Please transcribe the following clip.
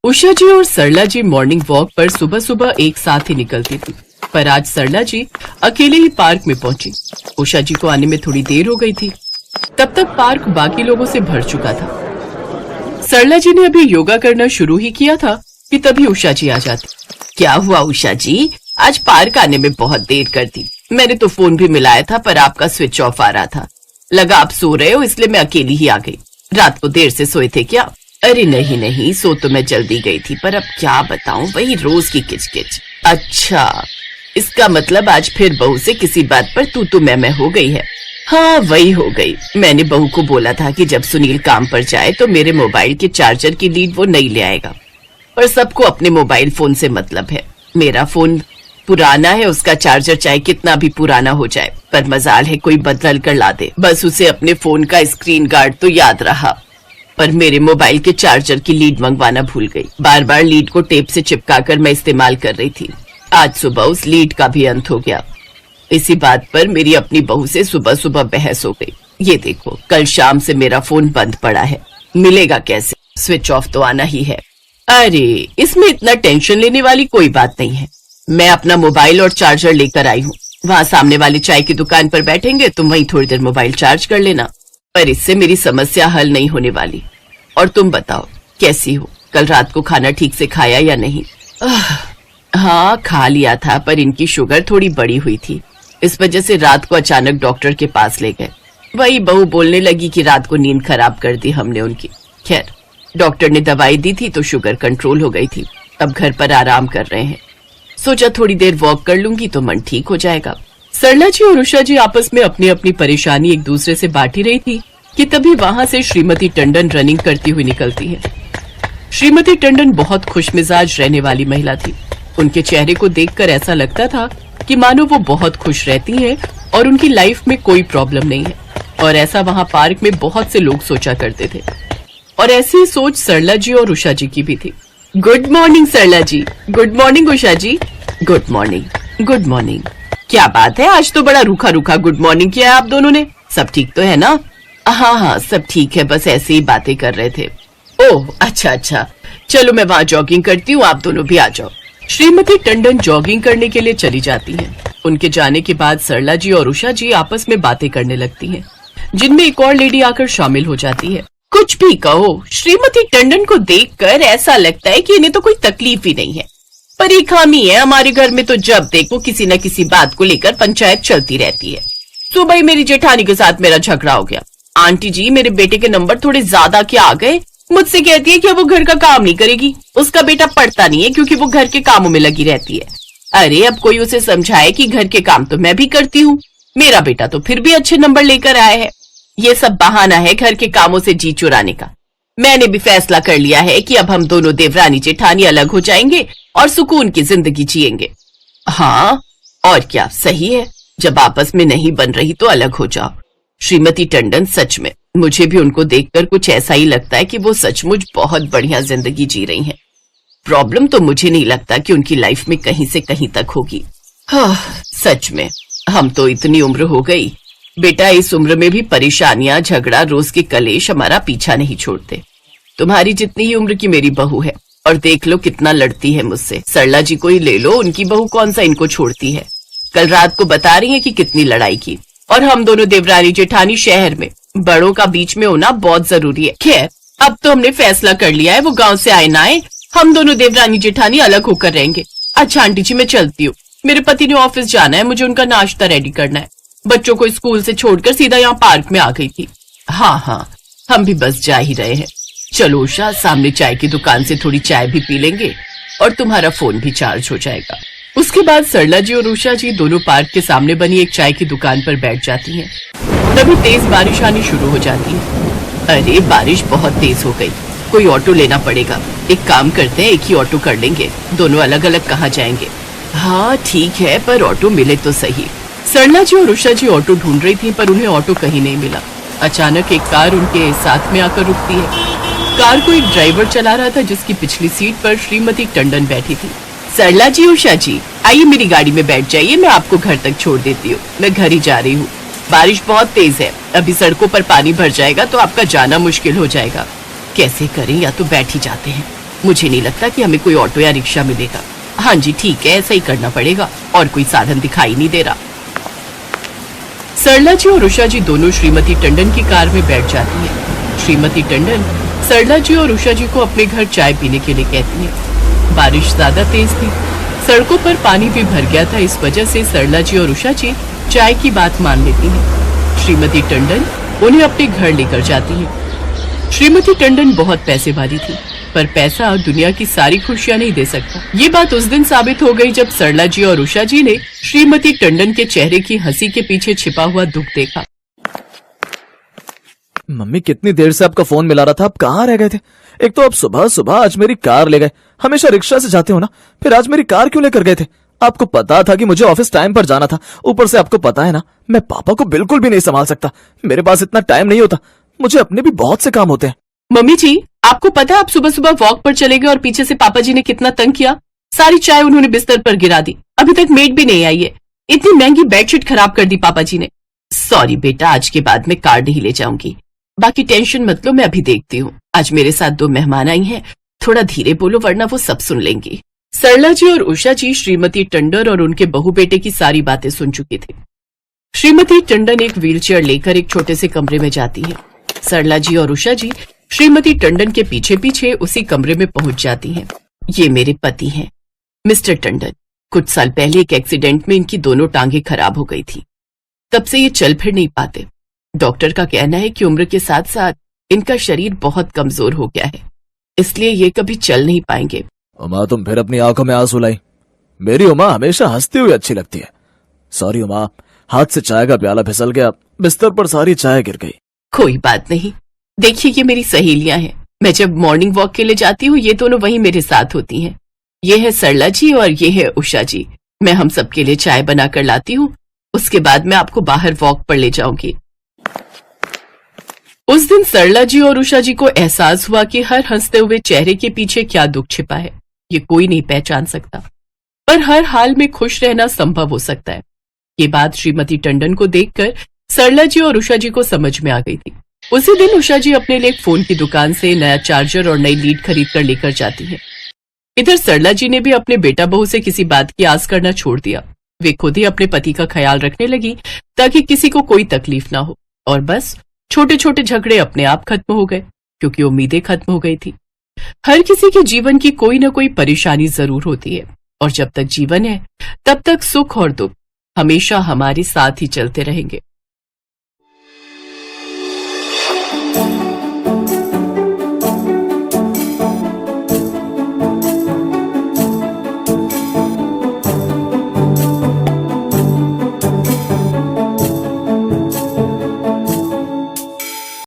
उषा जी और सरला जी morning walk पर सुबह सुबह एक साथ ही निकलती थी, पर आज सरला जी अकेले ही पार्क में पहुंची। उषा जी को आने में थोड़ी देर हो गई थी। तब तक पार्क बाकी लोगों से भर चुका था। सरला जी ने अभी योगा करना शुरू ही किया था कि तभी उषा जी आ जाती। क्या हुआ उषा जी, आज पार्क आने में बहुत देर कर दी। मैंने तो फोन भी मिलाया था पर आपका स्विच ऑफ आ रहा था। लगा आप सो रहे हो इसलिए मैं अकेली ही आ गई। रात को देर से सोए थे क्या? अरे नहीं नहीं, सो तो मैं जल्दी गई थी, पर अब क्या बताऊं, वही रोज की किचकिच। अच्छा, इसका मतलब आज फिर बहू से किसी बात पर तू मैं हो गई है। हाँ वही हो गई। मैंने बहू को बोला था कि जब सुनील काम पर जाए तो मेरे मोबाइल के चार्जर की लीड वो नहीं ले आएगा, पर सबको अपने मोबाइल फोन से मतलब है। मेरा फोन पुराना है, उसका चार्जर चाहे कितना भी पुराना हो जाए, पर मजाल है कोई बदल कर ला दे। बस उसे अपने फोन का स्क्रीन गार्ड तो याद रहा, पर मेरे मोबाइल के चार्जर की लीड मंगवाना भूल गई। बार बार लीड को टेप से चिपकाकर मैं इस्तेमाल कर रही थी। आज सुबह उस लीड का भी अंत हो गया। इसी बात पर मेरी अपनी बहू से सुबह सुबह बहस हो गई। ये देखो, कल शाम से मेरा फोन बंद पड़ा है, मिलेगा कैसे? स्विच ऑफ तो आना ही है। अरे इसमें इतना टेंशन लेने वाली कोई बात नहीं है। मैं अपना मोबाइल और चार्जर लेकर आई हूँ। वहाँ सामने वाली चाय की दुकान पर बैठेंगे, तुम वहीं थोड़ी देर मोबाइल चार्ज कर लेना। पर इससे मेरी समस्या हल नहीं होने वाली। और तुम बताओ कैसी हो? कल रात को खाना ठीक से खाया या नहीं? हाँ खा लिया था, पर इनकी शुगर थोड़ी बड़ी हुई थी, इस वजह से रात को अचानक डॉक्टर के पास ले गए। वही बहू बोलने लगी कि रात को नींद खराब कर दी हमने उनकी। खैर डॉक्टर ने दवाई दी थी तो शुगर कंट्रोल हो गई थी। अब घर पर आराम कर रहे हैं। सोचा थोड़ी देर वॉक कर लूंगी तो मन ठीक हो जाएगा। सरला जी और उषा जी आपस में अपनी अपनी परेशानी एक दूसरे से बांट ही रही थी कि तभी वहां से श्रीमती टंडन रनिंग करती हुई निकलती है। श्रीमती टंडन बहुत खुशमिजाज रहने वाली महिला थी। उनके चेहरे को देखकर ऐसा लगता था कि मानो वो बहुत खुश रहती हैं और उनकी लाइफ में कोई प्रॉब्लम नहीं है। और ऐसा वहां पार्क में बहुत से लोग सोचा करते थे, और ऐसी ही सोच सरला जी और उषा जी की भी थी। Good morning Sarla ji. Good morning Usha ji. Good morning. Good morning. क्या बात है, आज तो बड़ा रूखा रूखा गुड मॉर्निंग किया है आप दोनों ने। सब ठीक तो है ना? हाँ हाँ सब ठीक है, बस ऐसे ही बातें कर रहे थे। ओह अच्छा अच्छा, चलो मैं वहाँ जॉगिंग करती हूँ, आप दोनों भी आ जाओ। श्रीमती टंडन जॉगिंग करने के लिए चली जाती हैं। उनके जाने के बाद सरला जी और उषा जी आपस में बातें करने लगती हैं, जिनमें एक और लेडी आकर शामिल हो जाती है। कुछ भी कहो, श्रीमती टंडन को देखकर ऐसा लगता है कि इन्हें तो कोई तकलीफ ही नहीं है, पर एक खामी है हमारे घर में, तो जब देखो किसी न किसी बात को लेकर पंचायत चलती रहती है। सुबह ही मेरी जेठानी के साथ मेरा झगड़ा हो गया। आंटी जी मेरे बेटे के नंबर थोड़े ज्यादा क्या आ गए, मुझसे कहती है कि वो घर का काम नहीं करेगी। उसका बेटा पढ़ता नहीं है क्योंकि वो घर के कामों में लगी रहती है। अरे अब कोई उसे समझाए कि घर के काम तो मैं भी करती हूँ, मेरा बेटा तो फिर भी अच्छे नंबर लेकर आया है। ये सब बहाना है घर के कामों से जी चुराने का। मैंने भी फैसला कर लिया है कि अब हम दोनों देवरानी जेठानी अलग हो जाएंगे और सुकून की जिंदगी जिएंगे। हाँ और क्या, सही है, जब आपस में नहीं बन रही तो अलग हो जाओ। श्रीमती टंडन सच में मुझे भी उनको देखकर कुछ ऐसा ही लगता है कि वो सचमुच बहुत बढ़िया जिंदगी जी रही हैं। प्रॉब्लम तो मुझे नहीं लगता कि उनकी लाइफ में कहीं से कहीं तक होगी। हाँ सच में, हम तो इतनी उम्र हो गई बेटा, इस उम्र में भी परेशानियां, झगड़ा, रोज के कलेश हमारा पीछा नहीं छोड़ते। तुम्हारी जितनी ही उम्र की मेरी बहू है, और देख लो कितना लड़ती है मुझसे। सरला जी को ही ले लो, उनकी बहू कौन सा इनको छोड़ती है। कल रात को बता रही है कि कितनी लड़ाई की। और हम दोनों देवरानी जेठानी शहर में, बड़ों का बीच में होना बहुत जरूरी है। खैर अब तो हमने फैसला कर लिया है, वो गांव से आए ना आए, हम दोनों देवरानी जेठानी अलग होकर रहेंगे। अच्छा आंटी जी मैं चलती हूँ, मेरे पति ने ऑफिस जाना है, मुझे उनका नाश्ता रेडी करना है। बच्चों को स्कूल से छोड़कर सीधा यहाँ पार्क में आ गई थी। हाँ हाँ हम भी बस जा ही रहे हैं। चलो उषा, सामने चाय की दुकान से थोड़ी चाय भी पी लेंगे और तुम्हारा फोन भी चार्ज हो जाएगा। उसके बाद सरला जी और उषा जी दोनों पार्क के सामने बनी एक चाय की दुकान पर बैठ जाती हैं। तभी तेज बारिश आनी शुरू हो जाती है। अरे बारिश बहुत तेज हो गई, कोई ऑटो लेना पड़ेगा। एक काम करते हैं, एक ही ऑटो कर लेंगे, दोनों अलग अलग कहाँ जाएंगे। हाँ ठीक है, पर ऑटो मिले तो सही। सरला जी और उषा जी ऑटो ढूंढ रही थी, पर उन्हें ऑटो कहीं नहीं मिला। अचानक एक कार उनके साथ में आकर रुकती है। कार को एक ड्राइवर चला रहा था, जिसकी पिछली सीट पर श्रीमती टंडन बैठी थी। सरला जी, उषा जी, आइए मेरी गाड़ी में बैठ जाइए, मैं आपको घर तक छोड़ देती हूँ। मैं घर ही जा रही हूँ, बारिश बहुत तेज है, अभी सड़कों पर पानी भर जाएगा तो आपका जाना मुश्किल हो जाएगा। कैसे करें, या तो बैठ ही जाते हैं। मुझे नहीं लगता कि हमें कोई ऑटो या रिक्शा मिलेगा। हाँ जी ठीक है, ऐसा ही करना पड़ेगा, और कोई साधन दिखाई नहीं दे रहा। सरला जी और उषा जी दोनों श्रीमती टंडन की कार में बैठ जाती हैं। श्रीमती टंडन सरला जी और उषा जी को अपने घर चाय पीने के लिए कहती हैं। बारिश ज्यादा तेज थी, सड़कों पर पानी भी भर गया था। इस वजह से सरला जी और उषा जी चाय की बात मान लेती हैं। श्रीमती टंडन उन्हें अपने घर लेकर जाती हैं। श्रीमती टंडन बहुत पैसे वाली थी, पर पैसा दुनिया की सारी खुशियां नहीं दे सकता। ये बात उस दिन साबित हो गई जब सरला जी और उषा जी ने श्रीमती टंडन के चेहरे की हंसी के पीछे छिपा हुआ दुख देखा। मम्मी कितनी देर से आपका फोन मिला रहा था, आप कहाँ रह गए थे? एक तो आप सुबह सुबह आज मेरी कार ले गए, हमेशा रिक्शा से जाते हो ना, फिर आज मेरी कार क्यों लेकर गए थे? आपको पता था कि मुझे ऑफिस टाइम पर जाना था, ऊपर से आपको पता है ना मैं पापा को बिल्कुल भी नहीं संभाल सकता, मेरे पास इतना टाइम नहीं होता, मुझे अपने भी बहुत से काम होते हैं। मम्मी जी आपको पता है आप सुबह सुबह वॉक पर चले गए और पीछे से पापा जी ने कितना तंग किया। सारी चाय उन्होंने बिस्तर पर गिरा दी, अभी तक मेड भी नहीं आई है। इतनी महंगी बेडशीट खराब कर दी पापा जी ने। सॉरी बेटा, आज के बाद मैं कार नहीं ले जाऊंगी। बाकी टेंशन मत लो, मैं अभी देखती हूँ। आज मेरे साथ 2 मेहमान आई हैं, थोड़ा धीरे बोलो वरना वो सब सुन लेंगी। सरला जी और उषा जी श्रीमती टंडन और उनके बहू बेटे की सारी बातें सुन चुकी थी। श्रीमती टंडन एक व्हीलचेयर लेकर एक छोटे से कमरे में जाती है। सरला जी और उषा जी श्रीमती टंडन के पीछे पीछे उसी कमरे में पहुंच जाती हैं। ये मेरे पति हैं, मिस्टर टंडन। कुछ साल पहले एक एक्सीडेंट में इनकी दोनों टांगे खराब हो गई थी, तब से ये चल फिर नहीं पाते। डॉक्टर का कहना है कि उम्र के साथ साथ इनका शरीर बहुत कमजोर हो गया है, इसलिए ये कभी चल नहीं पाएंगे। उमा तुम फिर अपनी आंखों में आंसू लाई। मेरी उमा हमेशा हंसती हुई अच्छी लगती है। सॉरी उमा, हाथ से चाय का प्याला फिसल गया, बिस्तर पर सारी चाय गिर गई। कोई बात नहीं, देखिए ये मेरी सहेलियां हैं। मैं जब मॉर्निंग वॉक के लिए जाती हूँ ये दोनों वहीं मेरे साथ होती हैं। ये है सरला जी और ये है उषा जी। मैं हम सबके लिए चाय बनाकर लाती हूँ, उसके बाद मैं आपको बाहर वॉक पर ले जाऊंगी। उस दिन सरला जी और उषा जी को एहसास हुआ कि हर हंसते हुए चेहरे के पीछे क्या दुख छिपा है ये कोई नहीं पहचान सकता, पर हर हाल में खुश रहना संभव हो सकता है। ये बात श्रीमती टंडन को देखकर सरला जी और उषा जी को समझ में आ गई थी। उसी दिन उषा जी अपने लिए एक फोन की दुकान से नया चार्जर और नई लीड खरीद कर लेकर जाती है। इधर सरला जी ने भी अपने बेटा बहू से किसी बात की आस करना छोड़ दिया। वे खुद ही अपने पति का ख्याल रखने लगी ताकि किसी को कोई तकलीफ ना हो, और बस छोटे छोटे झगड़े अपने आप खत्म हो गए क्योंकि उम्मीदें खत्म हो गई थी। हर किसी के जीवन की कोई ना कोई परेशानी जरूर होती है, और जब तक जीवन है तब तक सुख और दुख हमेशा हमारे साथ ही चलते रहेंगे।